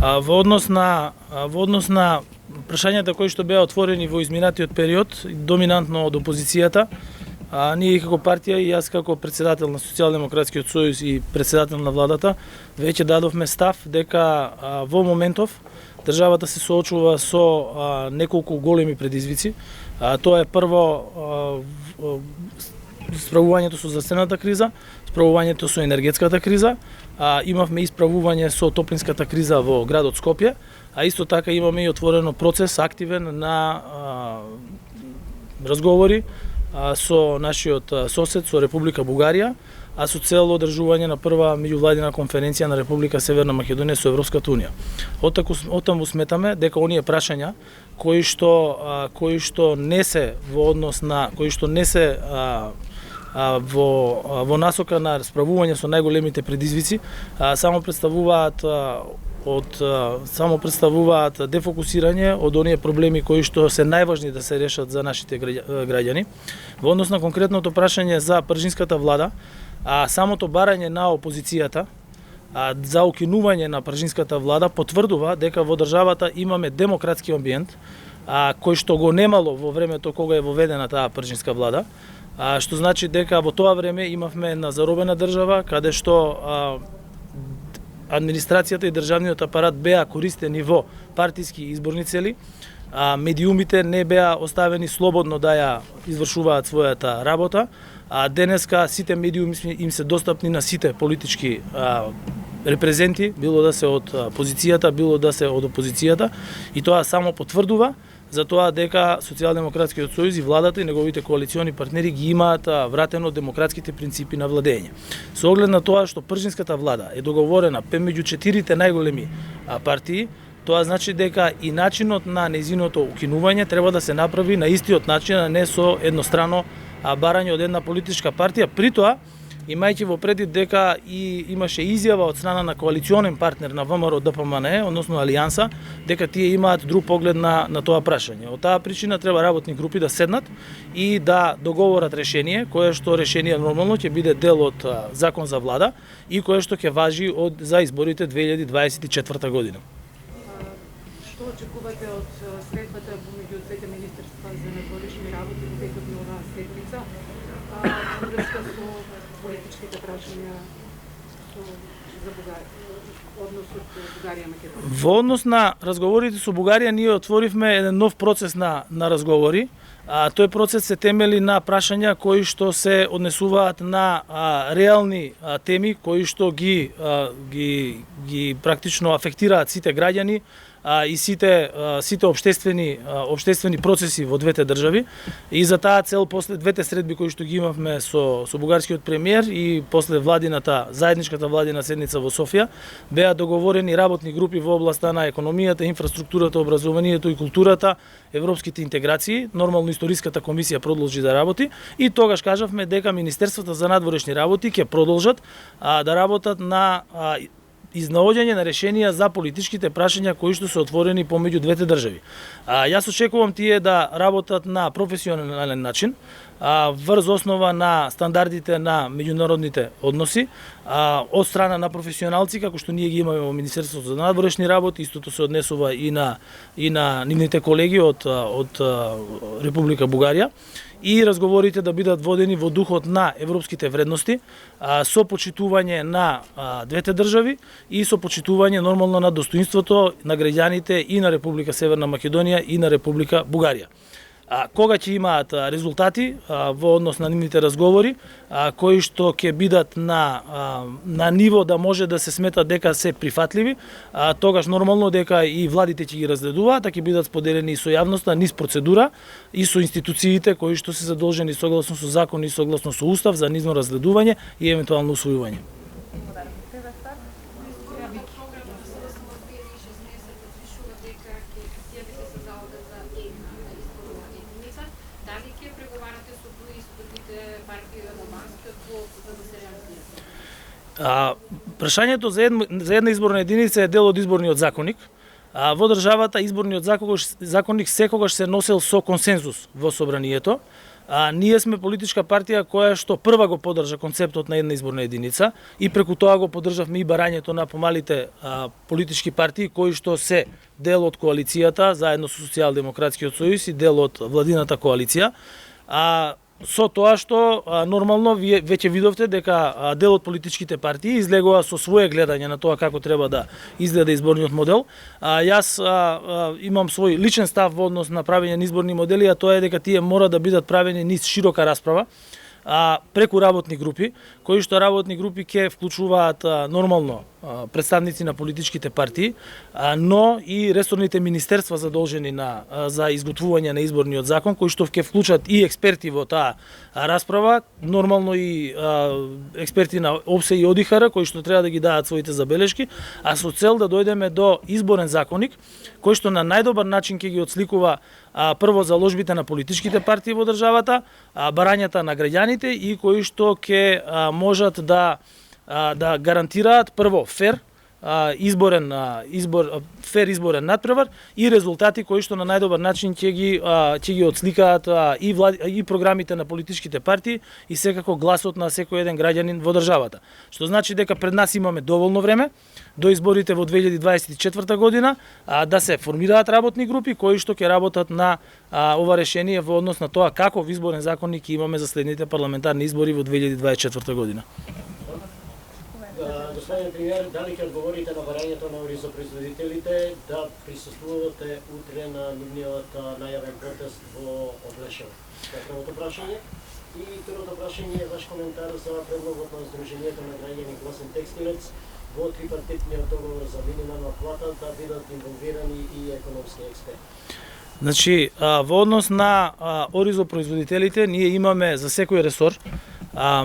Во однос на прашањата кои што беа отворени во изминатиот период, доминантно од опозицијата, ние како партија и јас како председател на Социјалдемократскиот сојуз и председател на владата веќе дадовме став дека во моментов државата се соочува со неколку големи предизвици. Тоа е прво справувањето со здравствената криза, справувањето со енергетската криза, имавме исправување со топлинската криза во градот Скопје, а исто така имаме и отворено процес активен на разговори со нашиот сосед, со Република Бугарија, а со цел одржување на прва меѓувладина конференција на Република Северна Македонија со Европската унија. Оттаму сметаме дека оние прашања кои што не се во однос на во насока на справување со најголемите предизвици само представуваат дефокусирање од оние проблеми кои што се најважни да се решат за нашите граѓани. Во однос на конкретното прашање за пржинската влада, самото барање на опозицијата за укинување на пржинската влада потврдува дека во државата имаме демократски амбиент кој што го немало во времето кога е воведена таа пржинска влада, што значи дека во тоа време имавме една заробена држава каде што администрацијата и државниот апарат беа користени во партиски изборни цели, медиумите не беа оставени слободно да ја извршуваат својата работа, а денеска сите медиуми им се достапни на сите политички репрезенти, било да се од позицијата, било да се од опозицијата, и тоа само потврдува за тоа дека Социјалдемократскиот сојуз и владата и неговите коалициони партнери ги имаат вратено демократските принципи на владење. Со оглед на тоа што пржинската влада е договорена меѓу 4 најголеми партии, тоа значи дека и начинот на нејзиното укинување треба да се направи на истиот начин, а не со еднострано барање од една политичка партија. При тоа, имајќи во предвид дека и имаше изјава од страна на коалиционен партнер на ВМРО ДПМНЕ, односно Алијанса, дека тие имаат друг поглед на тоа прашање. Од таа причина треба работни групи да седнат и да договорат решение, кое што решение нормално ќе биде дел од закон за влада и кое што ќе важи за изборите 2024 година. Што очекувате од средбата меѓу двете министерства за надворешни работи во текот на оваа седмица, во врска со политичките прашања за односот Бугарија-Македонија? Во однос на разговорите со Бугарија ние отворивме еден нов процес на разговори. Тој процес се темели на прашања кои што се однесуваат на реални теми кои што ги практично афектираат сите граѓани и сите општествени процеси во двете држави. И за таа цел после двете средби кои што ги имавме со бугарскиот премиер и после заедничката владина седница во Софија, беа договорени работни групи во областа на економијата, инфраструктурата, образованието и културата, европските интеграции. Нормално историската комисија продолжи да работи и тогаш кажавме дека Министерствата за надворешни работи ќе продолжат да работат на изнаоѓање на решенија за политичките прашања кои што се отворени помеѓу двете држави. Јас очекувам тие да работат на професионален начин, врз основа на стандардите на меѓународните односи, од страна на професионалци, како што ние ги имаме во Министерството за надворешни работи, истото се однесува и на нивните колеги од Република Бугарија, и разговорите да бидат водени во духот на европските вредности, со почитување на двете држави и со почитување нормално на достоинството на граѓаните и на Република Северна Македонија и на Република Бугарија. Кога ќе имаат резултати во однос на нивните разговори, кои што ќе бидат на ниво да може да се смета дека се прифатливи, тогаш нормално дека и владите ќе ги разгледуваат, ќе бидат споделени и со јавноста низ процедура и со институциите кои што се задолжени согласно со закон и согласно со устав за низно разгледување и евентуално усвојување. Прашањето за една изборна единица е дел од изборниот законник. Во државата изборниот законник секогаш се носел со консензус во собранието. ние сме политичка партија која што прва го поддржа концептот на една изборна единица и преку тоа го поддржавме и барањето на помалите политички партии кои што се дел од коалицијата заедно со Социјалдемократскиот сојуз и дел од владината коалиција. Со тоа што нормално вие веќе видовте дека дел од политичките партии излегува со свое гледање на тоа како треба да изгледа изборниот модел. Јас имам свој личен став во однос на правење на изборни модели, а тоа е дека тие мора да бидат правени низ широка расправа преку работни групи, кои што работни групи ќе вклучуваат нормално представници на политичките партии, но и ресорните министерства задолжени за изготвување на изборниот закон, кои што ќе вклучат и експерти во таа расправа, нормално и експерти на ОПСЕ и ОДИХР, кои што треба да ги дадат своите забелешки, а со цел да дојдеме до изборен законник, кој што на најдобар начин ќе ги отсликува прво заложбите на политичките партии во државата, барањата на граѓаните и кои што ќе можат да гарантираат прво фер изборен надпревар и резултати кои што на најдобар начин ќе ги отсликаат и програмите на политичките партии и секако гласот на секој еден граѓанин во државата. Што значи дека пред нас имаме доволно време до изборите во 2024 година да се формираат работни групи кои што ќе работат на ова решение во однос на тоа каков изборен законник имаме за следните парламентарни избори во 2024 година. Господин премиер, дали ќе одговорите на барањето на оризопроизводителите да присуствувате утре на нивниот најавен протест во Одлешево? Това е првото прашање. И второто прашање е ваш коментар за предлогот на Сдруженијето на граѓани Гласен текстилец во трипартитниот договор за минимална плата да бидат инволвирани и економски експерти. Значи, во однос на оризопроизводителите, ние имаме за секој ресор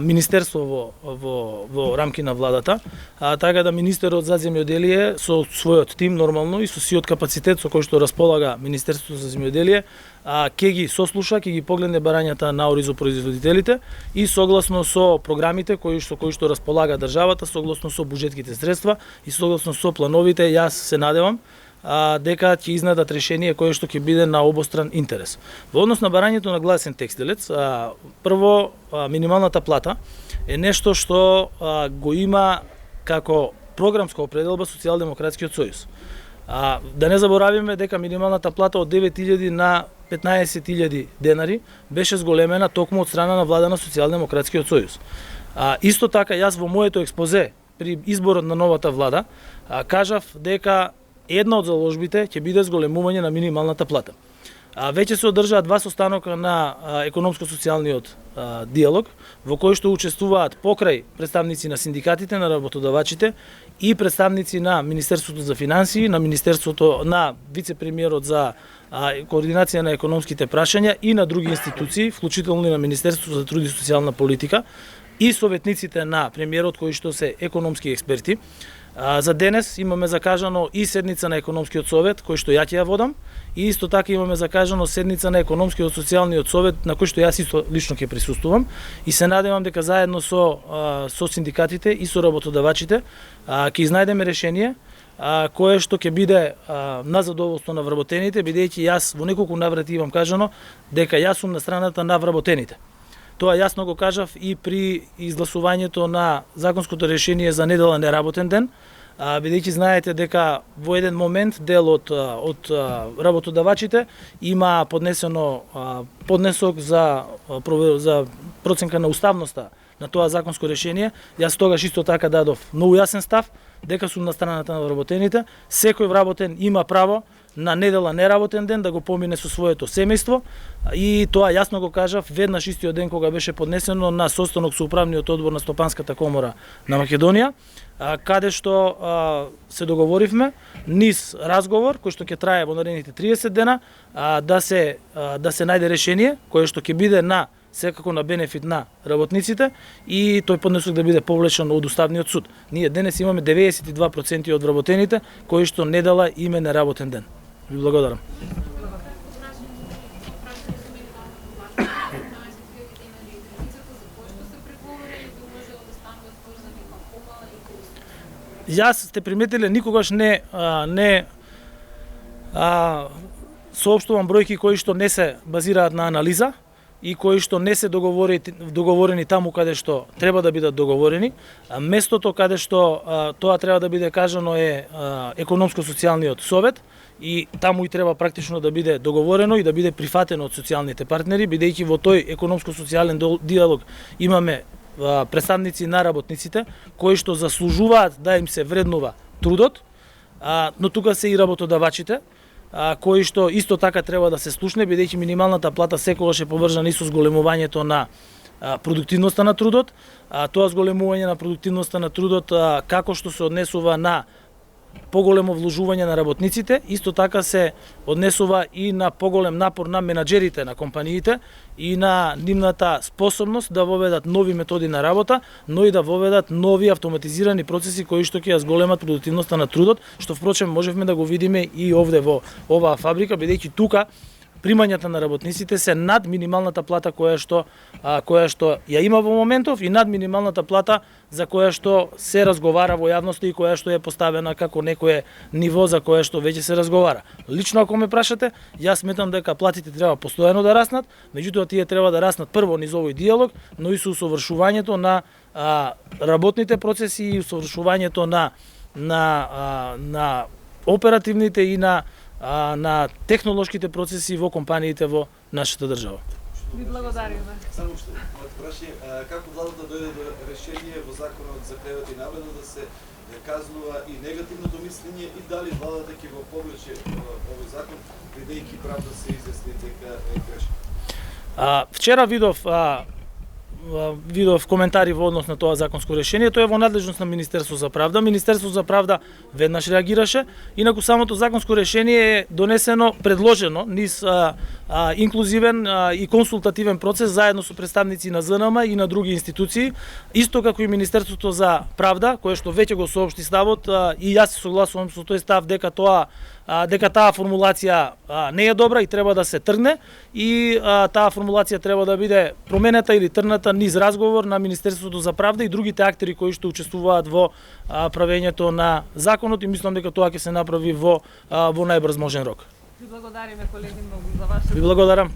министерство во рамки на владата, така да министерот за земјоделие со својот тим нормално и со сиот капацитет со кој што располага Министерството за земјоделие, ќе ги сослуша, ќе ги погледне барањата на оризопроизводителите и согласно со програмите кои што располага државата, согласно со буџетските средства и согласно со плановите, јас се надевам дека ќе изнадат решение кое што ќе биде на обостран интерес. Во однос на барањето на Гласен текстилец, прво минималната плата е нешто што го има како програмска определба Социјалдемократскиот сојуз. Да не заборавиме дека минималната плата од 9.000 на 15.000 денари беше зголемена токму од страна на влада на Социјалдемократскиот сојуз. Исто така јас во моето експозе при изборот на новата влада кажав дека една од заложбите ќе биде зголемување на минималната плата. Веќе се одржаат два состанока на економско-социјалниот диалог, во кој што учествуваат покрај представници на синдикатите, на работодавачите и представници на Министерството за финансии, на Министерството на вице-премиерот за координација на економските прашања и на други институции, вклучително и на Министерството за труд и социјална политика и советниците на премиерот кои што се економски експерти. За денес имаме закажано и седница на економскиот совет, кој што ја ќе ја водам, и исто така имаме закажано седница на економскиот социјалниот совет, на кој што јас исто лично ќе присуствувам, и се надевам дека заедно со синдикатите и со работодавачите ќе изнајдеме решение кое што ќе биде на задоволство на вработените, бидејќи јас во неколку наврати имам кажано дека јас сум на страната на вработените. Тоа јасно го кажав и при изгласувањето на законското решение за неделен неработен ден, бидејќи знаете дека во еден момент дел од работодавачите има поднесено поднесок за проценка на уставноста на тоа законско решение. Јас тогаш исто така дадов многу јасен став дека сум на страната на вработените. Секој вработен има право на недела неработен ден да го помине со своето семејство и тоа јасно го кажав веднаш истиот ден кога беше поднесено на состанок со управниот одбор на Стопанската комора на Македонија, каде што се договоривме низ разговор кој што ќе трае во наредните 30 дена да се најде решение кое што ќе биде секако на бенефит на работниците и тој поднесок да биде повлечен од Уставниот суд. Ние денес имаме 92% од вработените кои што недела име неработен ден. Ви благодарам. Јас сте приметиле никогаш не соопштувам бројки кои што не се базираат на анализа, и кои што не се договорени таму каде што треба да бидат договорени. Местото каде што тоа треба да биде кажано е економско-социјалниот совет, и таму и треба практично да биде договорено и да биде прифатено од социјалните партнери, бидејќи во тој економско-социјален диалог имаме представници на работниците кои што заслужуваат да им се вреднува трудот, но тука се и работодавачите, кои што исто така треба да се слушне, бидејќи минималната плата секогаш е поврзана и со зголемувањето на продуктивноста на трудот. Тоа зголемување на продуктивноста на трудот како што се однесува на поголемо вложување на работниците, исто така се однесува и на поголем напор на менаџерите на компаниите и на нивната способност да воведат нови методи на работа, но и да воведат нови автоматизирани процеси кои што ќе ја зголемат продуктивноста на трудот, што впрочем можевме да го видиме и овде во оваа фабрика, бидејќи тука примањата на работниците се над минималната плата која што ја има во моментов и над минималната плата за која што се разговара во јавноста и која што е поставена како некое ниво за кое што веќе се разговара. Лично ако ме прашате, јас сметам дека платите треба постојано да раснат, меѓутоа тие треба да раснат прво низ овој диалог, но и со усовршувањето на работните процеси и усовршувањето на оперативните и на технолошките процеси во компаниите во нашата држава. Ви благодариме. Само што прашање, како владата дојде до решение во законот за клевета и навреда да се казнува и негативното мислење и дали владата ќе го повлече овој закон, бидејќи правда се изјасни дека е грешка? Вчера видов коментари во однос на тоа законско решение. Тоа е во надлежност на Министерство за правда. Министерство за правда веднаш реагираше, инаку самото законско решение е донесено, предложено низ инклузивен и консултативен процес заедно со представници на ЗНМ и на други институции, исто како и Министерството за правда, кое што веќе го соопшти ставот, и јас се согласувам со тој став дека таа формулација не е добра и треба да се тргне, и таа формулација треба да биде променета или тргната низ разговор на Министерството за правда и другите актери кои што учествуваат во правењето на законот, и мислам дека тоа ќе се направи во најбрз можен рок. Ви благодариме, колеги, многу за вашето. Ви благодарам.